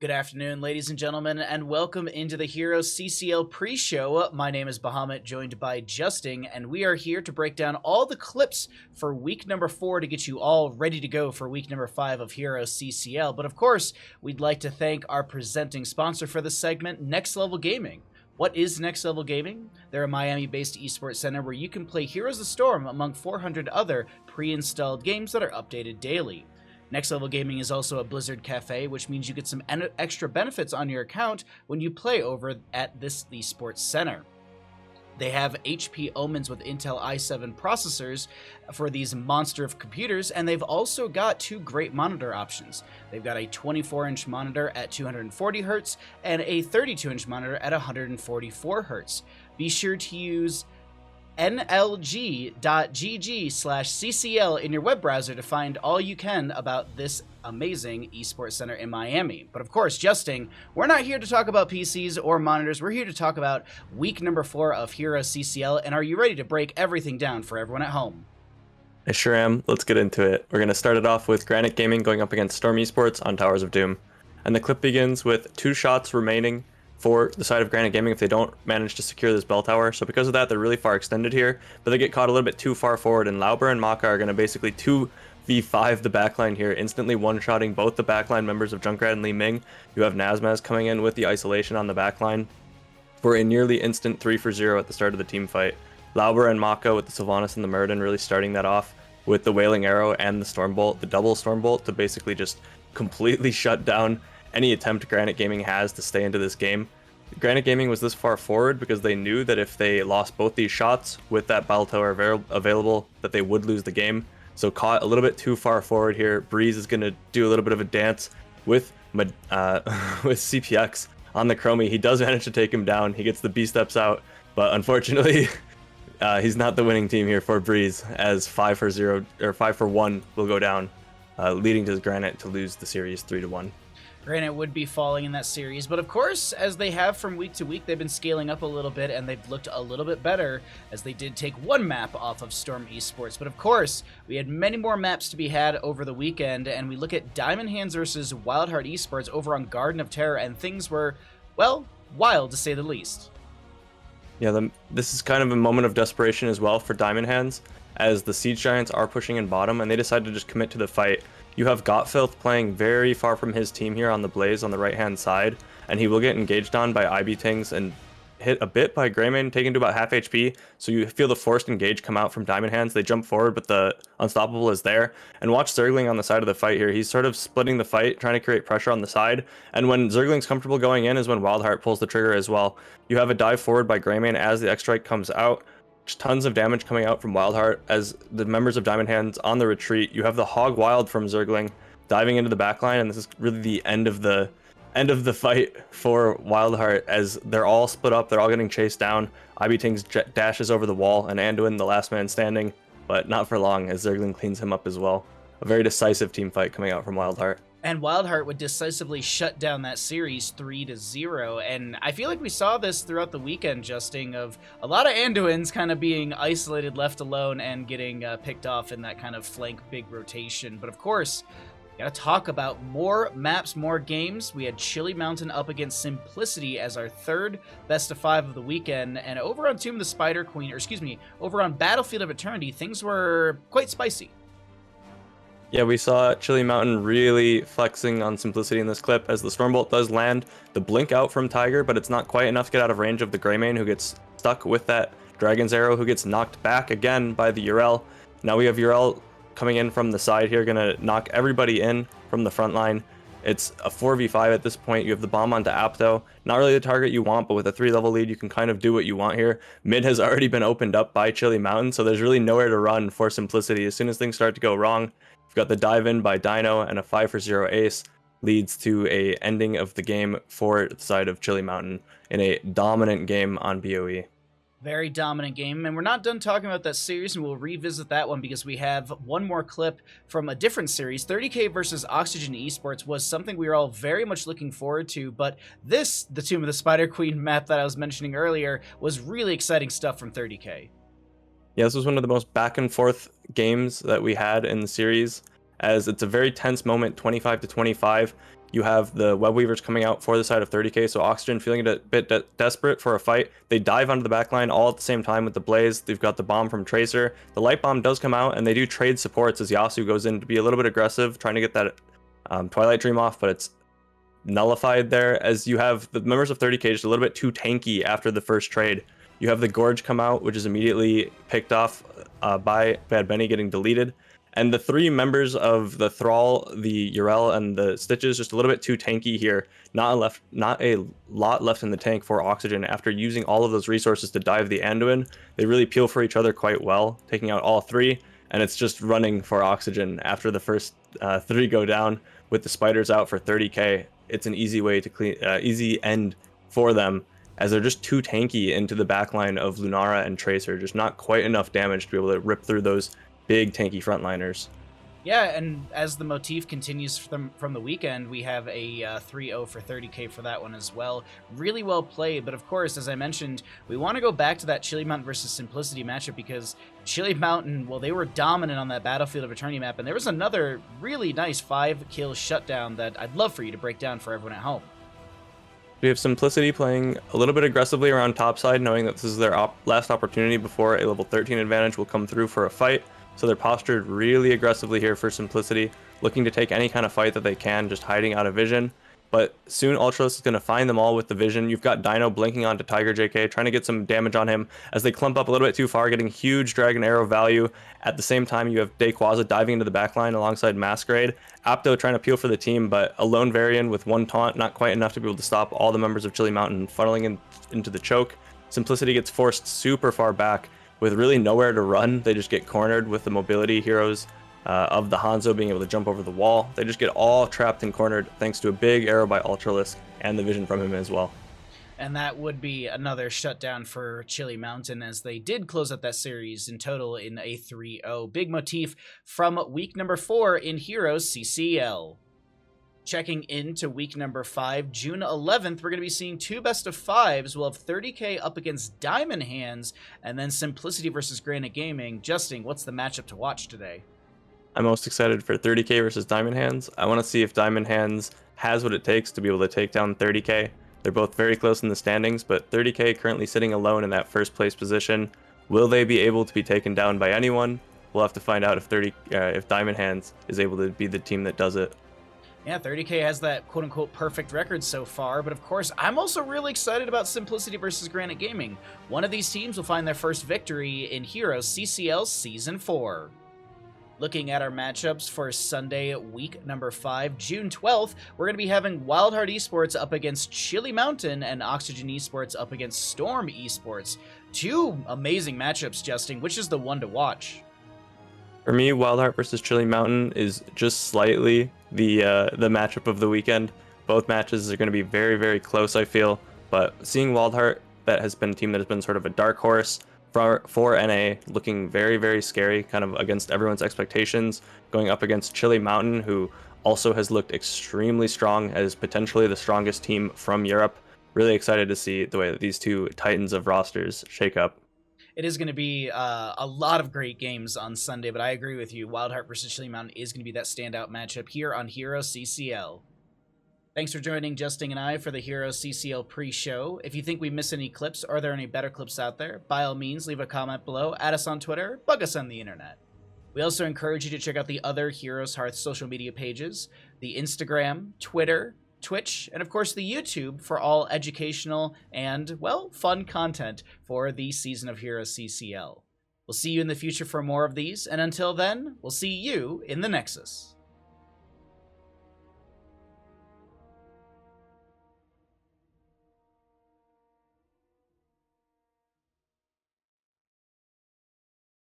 Good afternoon, ladies and gentlemen, and welcome into the HeroesCCL pre-show. My name is Bahamut, joined by Justing, and we are here to break down all the clips for week number 4 to get you all ready to go for week number 5 of HeroesCCL. But of course, we'd like to thank our presenting sponsor for this segment, Next Level Gaming. What is Next Level Gaming? They're a Miami-based esports center where you can play Heroes of the Storm among 400 other pre-installed games that are updated daily. Next Level Gaming is also a Blizzard Cafe, which means you get some extra benefits on your account when you play over at this esports center. They have HP Omens with Intel i7 processors for these monster of computers, and they've also got 2 great monitor options. They've got a 24-inch monitor at 240 Hz and a 32-inch monitor at 144 Hz. Be sure to use nlg.gg/ccl in your web browser to find all you can about this amazing esports center in Miami. But of course, Justing, we're not here to talk about PCs or monitors. We're here to talk about week number 4 of HeroesCCL, and are you ready to break everything down for everyone at home? I sure am. Let's get into it. We're going to start it off with Granite Gaming going up against Storm Esports on Towers of Doom. And the clip begins with 2 shots remaining for the side of Granite Gaming if they don't manage to secure this bell tower. So because of that, they're really far extended here, but they get caught a little bit too far forward, and Lauber and Maka are going to basically 2v5 the backline here, instantly one-shotting both the backline members of Junkrat and Li Ming. You have Nazmaz coming in with the isolation on the backline for a nearly instant 3-for-0 at the start of the team fight. Lauber and Maka with the Sylvanas and the Muradin really starting that off with the Wailing Arrow and the Stormbolt, the double Stormbolt, to basically just completely shut down any attempt Granite Gaming has to stay into this game. Granite Gaming was this far forward because they knew that if they lost both these shots with that battle tower available, that they would lose the game. So caught a little bit too far forward here. Breeze is going to do a little bit of a dance with CPX on the Chromie. He does manage to take him down. He gets the B-steps out, but unfortunately, he's not the winning team here for Breeze, as 5-for-0 or 5-for-1 will go down, leading to Granite to lose the series 3-1. Granite would be falling in that series, but of course, as they have from week to week, they've been scaling up a little bit, and they've looked a little bit better, as they did take 1 map off of Storm Esports. But of course, we had many more maps to be had over the weekend, and we look at Diamond Hands versus Wildheart Esports over on Garden of Terror, and things were, well, wild to say the least. Yeah, this is kind of a moment of desperation as well for Diamond Hands, as the Siege Giants are pushing in bottom, and they decide to just commit to the fight. You have Gotfilth playing very far from his team here on the Blaze on the right-hand side, and he will get engaged on by IB Tings and hit a bit by Greymane, taken to about half HP, so you feel the forced engage come out from Diamond Hands. They jump forward, but the Unstoppable is there. And watch Zergling on the side of the fight here. He's sort of splitting the fight, trying to create pressure on the side, and when Zergling's comfortable going in is when Wildheart pulls the trigger as well. You have a dive forward by Greymane as the X-Strike comes out. Tons of damage coming out from Wildheart as the members of Diamond Hands on the retreat. You have the Hog Wild from Zergling diving into the backline, and this is really the end of the fight for Wildheart, as they're all split up, they're all getting chased down. IB Tings dashes over the wall, and Anduin, the last man standing, but not for long as Zergling cleans him up as well. A very decisive team fight coming out from Wildheart. And Wildheart would decisively shut down that series 3-0, and I feel like we saw this throughout the weekend, Justing, of a lot of Anduins kind of being isolated, left alone, and getting picked off in that kind of flank big rotation. But of course, gotta talk about more maps, more games. We had Chile Mountain up against Simplicity as our 3rd best of 5 of the weekend, and over on Tomb of the Spider Queen, or excuse me, over on Battlefield of Eternity, things were quite spicy. Yeah, we saw Chile Mountain really flexing on Simplicity in this clip as the Stormbolt does land. The blink out from Tiger, but it's not quite enough to get out of range of the Greymane, who gets stuck with that Dragon's Arrow, who gets knocked back again by the Urel. Now we have Urel coming in from the side here, gonna knock everybody in from the front line. It's a 4v5 at this point. You have the bomb onto Apto. Not really the target you want, but with a 3-level lead, you can kind of do what you want here. Mid has already been opened up by Chile Mountain, so there's really nowhere to run for Simplicity. As soon as things start to go wrong, you've got the dive in by Dino, and a 5-for-0 ace leads to a ending of the game for the side of Chile Mountain in a dominant game on BOE. Very dominant game, and we're not done talking about that series, and we'll revisit that one because we have one more clip from a different series. 30K versus Oxygen Esports was something we were all very much looking forward to, but this, the Tomb of the Spider Queen map that I was mentioning earlier, was really exciting stuff from 30K. Yeah, this was one of the most back and forth games that we had in the series, as it's a very tense moment, 25 to 25. You have the Web Weavers coming out for the side of 30k, so Oxygen feeling a bit desperate for a fight. They dive onto the backline all at the same time with the Blaze. They've got the bomb from Tracer. The Light Bomb does come out, and they do trade supports as Yasu goes in to be a little bit aggressive, trying to get that Twilight Dream off, but it's nullified there, as you have the members of 30k just a little bit too tanky after the first trade. You have the Gorge come out, which is immediately picked off by Bad Benny getting deleted. And the three members of the Thrall, the Urel, and the Stitches just a little bit too tanky here. Not a lot left in the tank for Oxygen after using all of those resources to dive the Anduin. They really peel for each other quite well, taking out all three, and it's just running for Oxygen after the first three go down with the spiders out for 30k. It's an easy way to clean, easy end for them, as they're just too tanky into the backline of Lunara and Tracer. Just not quite enough damage to be able to rip through those big tanky frontliners. Yeah, and as the motif continues from the weekend, we have a 3-0 for 30k for that one as well. Really well played, but of course, as I mentioned, we want to go back to that Chile Mountain versus Simplicity matchup, because Chile Mountain, well, they were dominant on that Battlefield of Eternity map, and there was another really nice 5-kill shutdown that I'd love for you to break down for everyone at home. We have Simplicity playing a little bit aggressively around topside, knowing that this is their last opportunity before a level 13 advantage will come through for a fight. So they're postured really aggressively here for Simplicity, looking to take any kind of fight that they can, just hiding out of vision. But soon Ultralisk is going to find them all with the vision. You've got Dino blinking onto Tiger JK, trying to get some damage on him as they clump up a little bit too far, getting huge Dragon Arrow value. At the same time, you have Dayquaza diving into the backline alongside Masquerade. Apto trying to peel for the team, but a lone Varian with one taunt, not quite enough to be able to stop all the members of Chile Mountain funneling into the choke. Simplicity gets forced super far back with really nowhere to run. They just get cornered with the mobility heroes of the Hanzo being able to jump over the wall. They just get all trapped and cornered thanks to a big arrow by Ultralisk and the vision from him as well. And that would be another shutdown for Chile Mountain, as they did close out that series in total in a 3-0. Big motif from week number 4 in HeroesCCL. Checking into week number 5, June 11th, we're going to be seeing two best of 5s. We'll have 30k up against Diamond Hands, and then Simplicity versus Granite Gaming. Justin, what's the matchup to watch today? I'm most excited for 30k versus Diamond Hands. I want to see if Diamond Hands has what it takes to be able to take down 30k. They're both very close in the standings, but 30k currently sitting alone in that first place position. Will they be able to be taken down by anyone? We'll have to find out if Diamond Hands is able to be the team that does it. Yeah, 30k has that quote-unquote perfect record so far, but of course, I'm also really excited about Simplicity versus Granite Gaming. One of these teams will find their first victory in HeroesCCL Season 4. Looking at our matchups for Sunday, week number 5, June 12th, we're going to be having Wildheart Esports up against Chile Mountain and Oxygen Esports up against Storm Esports. Two amazing matchups, Justin. Which is the one to watch? For me, Wildheart versus Chile Mountain is just slightly the matchup of the weekend. Both matches are going to be very, very close, I feel. But seeing Wildheart, that has been a team that has been sort of a dark horse for NA, looking very, very scary, kind of against everyone's expectations, going up against Chile Mountain, who also has looked extremely strong as potentially the strongest team from Europe. Really excited to see the way that these two titans of rosters shake up. It is going to be a lot of great games on Sunday, but I agree with you. Wildheart versus Chile Mountain is going to be that standout matchup here on HeroesCCL. Thanks for joining Justin and I for the HeroesCCL pre-show. If you think we missed any clips, or are there any better clips out there, by all means, leave a comment below, add us on Twitter, bug us on the internet. We also encourage you to check out the other Heroes Hearth social media pages, the Instagram, Twitter, Twitch, and of course the YouTube for all educational and, well, fun content for the season of HeroesCCL. We'll see you in the future for more of these, and until then, we'll see you in the Nexus.